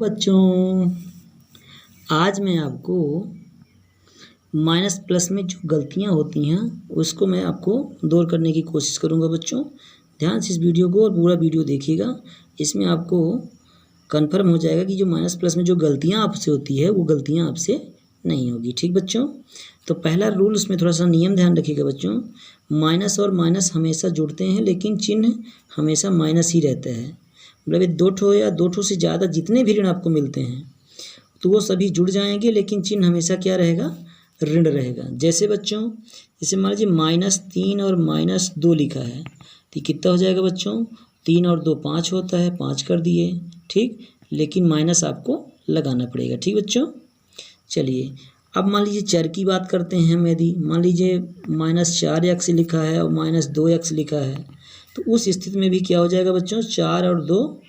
बच्चों, आज मैं आपको माइनस प्लस में जो गलतियां होती हैं उसको मैं आपको दूर करने की कोशिश करूंगा। बच्चों ध्यान से इस वीडियो को और पूरा वीडियो देखिएगा। इसमें आपको कंफर्म हो जाएगा कि जो माइनस प्लस में जो गलतियां आपसे होती है वो गलतियां आपसे नहीं होगी। ठीक बच्चों, तो पहला रूल, उसमें थोड़ा सा नियम ध्यान रखिएगा बच्चों। माइनस और माइनस हमेशा जुड़ते हैं लेकिन चिन्ह हमेशा माइनस ही रहता है। मतलब ये दो ठो या दो ठो से ज़्यादा जितने भी ऋण आपको मिलते हैं तो वो सभी जुड़ जाएंगे लेकिन चिन्ह हमेशा क्या रहेगा, ऋण रहेगा। जैसे बच्चों, जैसे मान लीजिए -3 और -2 लिखा है तो कितना हो जाएगा बच्चों, 3 और 2 5 होता है, 5 कर दिए। ठीक, लेकिन माइनस आपको लगाना पड़ेगा। ठीक बच्चों, चलिए अब मान लीजिए चर की बात करते हैं हम। यदि मान लीजिए -4x लिखा है और -2x लिखा है तो उस स्थिति में भी क्या हो जाएगा बच्चों, 4 और 2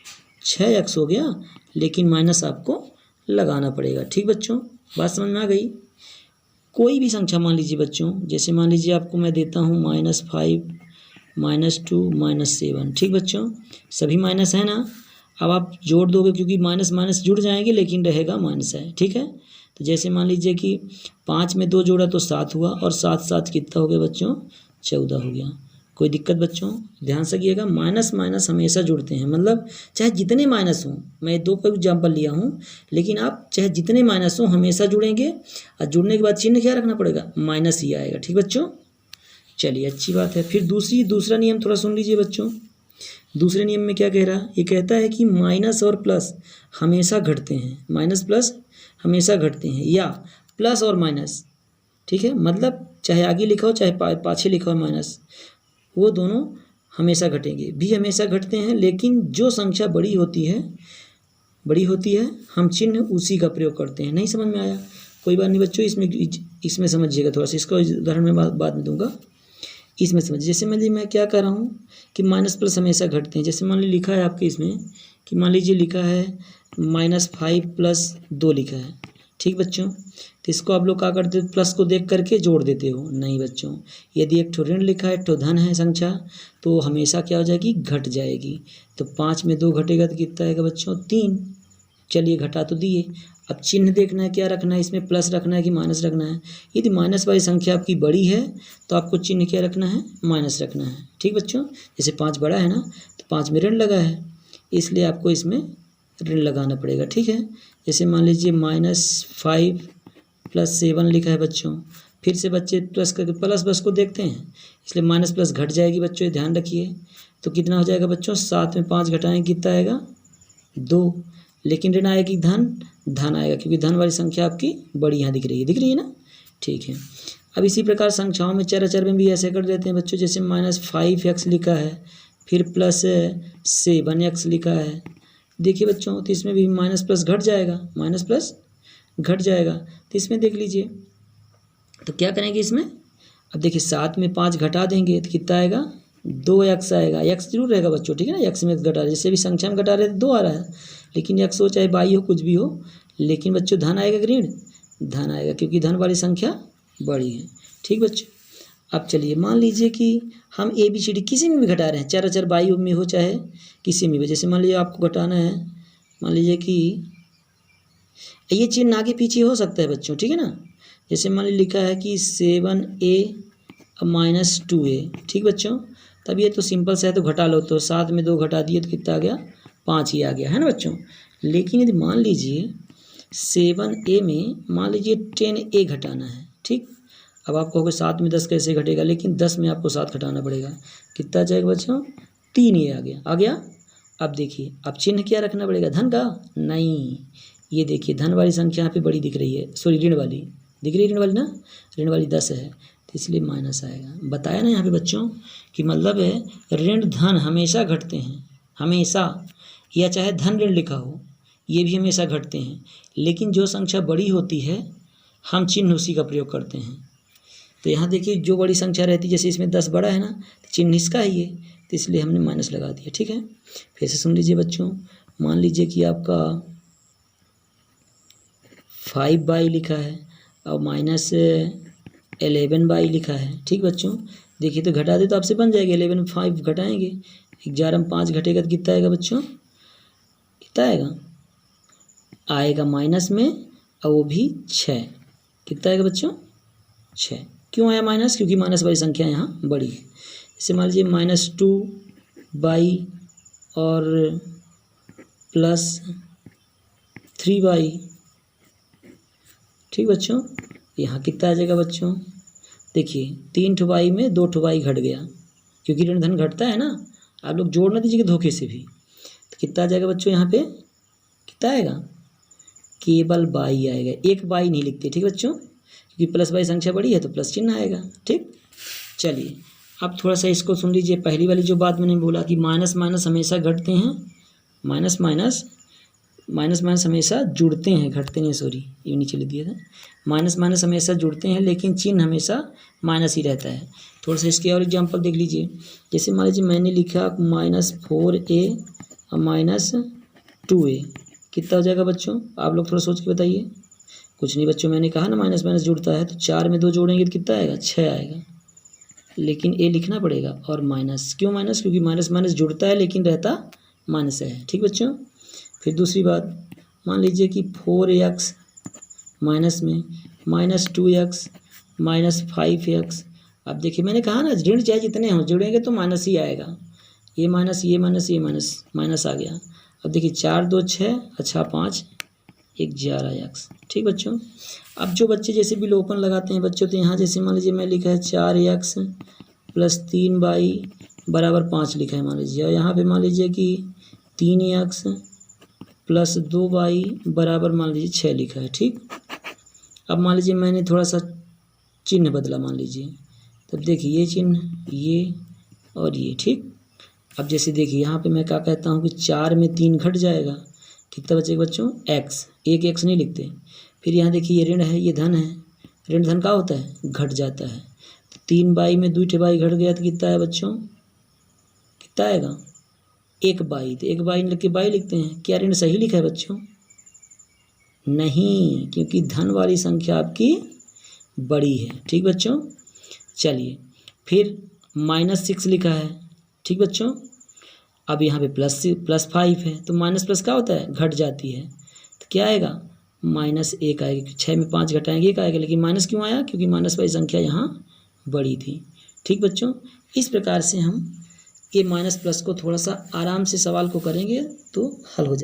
6x हो गया लेकिन माइनस आपको लगाना पड़ेगा। ठीक बच्चों, बात समझ में आ गई। कोई भी संख्या मान लीजिए बच्चों, जैसे मान लीजिए आपको मैं देता हूँ -5 -2 -7। ठीक बच्चों, सभी माइनस है ना। अब आप जोड़ दोगे क्योंकि माइनस माइनस जुड़ जाएंगे लेकिन रहेगा माइनस है। ठीक है, तो जैसे मान लीजिए कि 5 में 2 जोड़ा तो 7 हुआ और 7 7 कितना हो गया बच्चों, 14 हो गया। कोई दिक्कत बच्चों, ध्यान से कीजिएगा। माइनस माइनस हमेशा जुड़ते हैं, मतलब चाहे जितने माइनस हों, मैं 2 का एग्जाम्पल लिया हूँ लेकिन आप चाहे जितने माइनस हों हमेशा जुड़ेंगे और जुड़ने के बाद चिन्ह क्या रखना पड़ेगा, माइनस ही आएगा। ठीक बच्चों, चलिए अच्छी बात है। फिर दूसरा नियम थोड़ा सुन लीजिए बच्चों। दूसरे नियम में क्या कह रहा है, ये कहता है कि माइनस और प्लस हमेशा घटते हैं। माइनस प्लस हमेशा घटते हैं या प्लस और माइनस, ठीक है, मतलब चाहे आगे लिखा हो चाहे पाछे लिखा हो माइनस, वो दोनों हमेशा घटेंगे, भी हमेशा घटते हैं। लेकिन जो संख्या बड़ी होती है हम चिन्ह उसी का प्रयोग करते हैं। नहीं समझ में आया, कोई बात नहीं बच्चों, इसमें समझिएगा थोड़ा सा। इसका उदाहरण मैं बाद में दूंगा, इसमें समझिए। जैसे मान लीजिए मैं क्या कर रहा हूँ कि माइनस प्लस हमेशा घटते हैं। जैसे मान लीजिए लिखा है आपके इसमें कि मान लीजिए लिखा है -5 + 2 लिखा है। ठीक बच्चों, तो इसको आप लोग क्या करते हो, प्लस को देख करके जोड़ देते हो। नहीं बच्चों, यदि एक ठो ऋण लिखा है एक ठो धन है संख्या तो हमेशा क्या हो जाएगी, घट जाएगी। तो 5 में 2 घटेगा तो कितना आएगा बच्चों, 3। चलिए घटा तो दिए। अब चिन्ह देखना है, क्या रखना है इसमें, प्लस रखना है कि माइनस रखना है। यदि माइनस वाली संख्या आपकी बड़ी है तो आपको चिन्ह क्या रखना है, माइनस रखना है। ठीक बच्चों, जैसे 5 बड़ा है ना तो 5 में ऋण लगा है इसलिए आपको इसमें ऋण लगाना पड़ेगा। ठीक है, जैसे मान लीजिए -5 + 7 लिखा है बच्चों, फिर से बच्चे प्लस करके प्लस बस को देखते हैं इसलिए माइनस प्लस घट जाएगी बच्चों, ये ध्यान रखिए। तो कितना हो जाएगा बच्चों, 7 में 5 घटाएंगे कितना आएगा, 2। लेकिन ऋण आएगी धन आएगा क्योंकि धन वाली संख्या आपकी बड़ी यहाँ दिख रही है ना। ठीक है, अब इसी प्रकार संख्याओं में चर में भी ऐसे कर देते हैं बच्चों। जैसे -5x लिखा है फिर +7x लिखा है। देखिए बच्चों, तो इसमें भी माइनस प्लस घट जाएगा तो इसमें देख लीजिए तो क्या करेंगे इसमें। अब देखिए 7 में 5 घटा देंगे तो कितना आएगा, 2x आएगा। x जरूर रहेगा बच्चों, ठीक है ना, x में घटा रहे, जैसे भी संख्या में घटा रहे तो 2 आ रहा है, लेकिन x हो चाहे y हो कुछ भी हो, लेकिन बच्चों धन आएगा कि ऋण, धन आएगा क्योंकि धन वाली संख्या बड़ी है। ठीक बच्चों, अब चलिए मान लीजिए कि हम ABCD किसी में भी घटा रहे हैं, चर बाई में हो चाहे किसी में भी। जैसे मान लीजिए आपको घटाना है, मान लीजिए कि ये चिन्ह आगे पीछे हो सकता है बच्चों, ठीक है ना। जैसे मान लीजिए लिखा है कि 7a - 2a। ठीक बच्चों, तब ये तो सिंपल सा है तो घटा लो, तो 7 में 2 घटा दिए तो कितना आ गया, 5 ही आ गया, है ना बच्चों। लेकिन यदि मान लीजिए 7a में मान लीजिए 10a घटाना है। ठीक, अब आप कहोगे 7 में 10 कैसे घटेगा, लेकिन 10 में आपको 7 घटाना पड़ेगा। कितना आ जाएगा बच्चों, 3 ये आ गया। अब देखिए, अब चिन्ह क्या रखना पड़ेगा, धन का, नहीं, ये देखिए धन वाली संख्या यहाँ पे बड़ी दिख रही है, सॉरी ऋण वाली दिख रही है, ऋण वाली ना, ऋण वाली 10 है तो इसलिए माइनस आएगा। बताया ना यहाँ पे बच्चों कि मतलब है ऋण धन हमेशा घटते हैं, हमेशा, या चाहे धन ऋण लिखा हो ये भी हमेशा घटते हैं। लेकिन जो संख्या बड़ी होती है हम चिन्ह उसी का प्रयोग करते हैं। तो यहाँ देखिए जो बड़ी संख्या रहती है, जैसे इसमें 10 बड़ा है ना तो चिन्ह इसका ही है तो इसलिए हमने माइनस लगा दिया। ठीक है, फिर से सुन लीजिए बच्चों, मान लीजिए कि आपका 5y लिखा है और -11y लिखा है। ठीक बच्चों, देखिए तो घटा दे तो आपसे बन जाएगा, 11 में 5 घटाएंगे, 11 में 5 घटेगा तो कितना आएगा बच्चों, कितना आएगा आएगा माइनस में और वो भी 6। कितना आएगा बच्चों? 6। क्यों आया माइनस? क्योंकि माइनस वाली संख्या यहाँ बड़ी है। जैसे मान लीजिए -2y और +3y। ठीक बच्चों, यहाँ कितना आ जाएगा बच्चों? देखिए 3 ठो y में 2 ठो y घट गया, क्योंकि ऋण धन घटता है ना। आप लोग जोड़ ना दीजिएगा धोखे से भी। तो कितना आ जाएगा बच्चों? यहाँ पे कितना आएगा? केवल y आएगा, एक y नहीं लिखते। ठीक बच्चों, क्योंकि प्लस वाई संख्या बड़ी है तो प्लस चिन्ह आएगा। ठीक, चलिए अब थोड़ा सा इसको सुन लीजिए। पहली वाली जो बात मैंने बोला कि माइनस माइनस हमेशा घटते हैं, माइनस माइनस हमेशा जुड़ते हैं, घटते नहीं, सॉरी ये नीचे लिख दिया था। माइनस हमेशा जुड़ते हैं लेकिन चिन्ह हमेशा माइनस ही रहता है। थोड़ा सा इसके और एग्जांपल देख लीजिए। जैसे मान लीजिए मैंने लिखा -4a और -2a, कितना हो जाएगा बच्चों? आप लोग थोड़ा सोच के बताइए। कुछ नहीं बच्चों, मैंने कहा ना माइनस माइनस जुड़ता है, तो 4 में 2 जोड़ेंगे तो कितना आएगा? 6 आएगा। लेकिन ए लिखना पड़ेगा और माइनस। क्यों माइनस? क्योंकि माइनस माइनस जुड़ता है लेकिन रहता माइनस है। ठीक बच्चों, फिर दूसरी बात, मान लीजिए कि 4x माइनस में -2x -5x। अब देखिए मैंने कहा ना ऋण चाहे जितने हों जुड़ेंगे तो माइनस ही आएगा। ये माइनस ये माइनस ये माइनस माइनस आ गया। अब देखिए 4 2 6 अच्छा 5 11x। ठीक बच्चों, अब जो बच्चे जैसे भी लोपन लगाते हैं बच्चों, तो यहाँ जैसे मान लीजिए मैं लिखा है 4x + 3y = 5 लिखा है मान लीजिए, और यहाँ पे मान लीजिए कि 3x + 2y = मान लीजिए 6 लिखा है। ठीक, अब मान लीजिए मैंने थोड़ा सा चिन्ह बदला, मान लीजिए तब देखिए ये चिन्ह ये और ये। ठीक, अब जैसे देखिए यहाँ पे मैं क्या कहता हूँ कि 4 में 3 घट जाएगा, कितना बचेगा बच्चों? x। एक x नहीं लिखते। फिर यहाँ देखिए ये ऋण है ये धन है, ऋण धन क्या होता है? घट जाता है। तो 3y में 2 y घट गया तो कितना है बच्चों? कितना आएगा? 1y। तो 1y लिख के y लिखते हैं। क्या ऋण सही लिखा है बच्चों? नहीं, क्योंकि धन वाली संख्या आपकी बड़ी है। ठीक बच्चों, चलिए फिर -6 लिखा है। ठीक बच्चों, अब यहाँ पे +5 है, तो माइनस प्लस क्या होता है? घट जाती है। तो क्या आएगा? -1 आएगी। 6 में 5 घटाएंगे 1 आएगा, लेकिन माइनस क्यों आया? क्योंकि माइनस वाली संख्या यहाँ बड़ी थी। ठीक बच्चों, इस प्रकार से हम ये माइनस प्लस को थोड़ा सा आराम से सवाल को करेंगे तो हल हो जाएगा।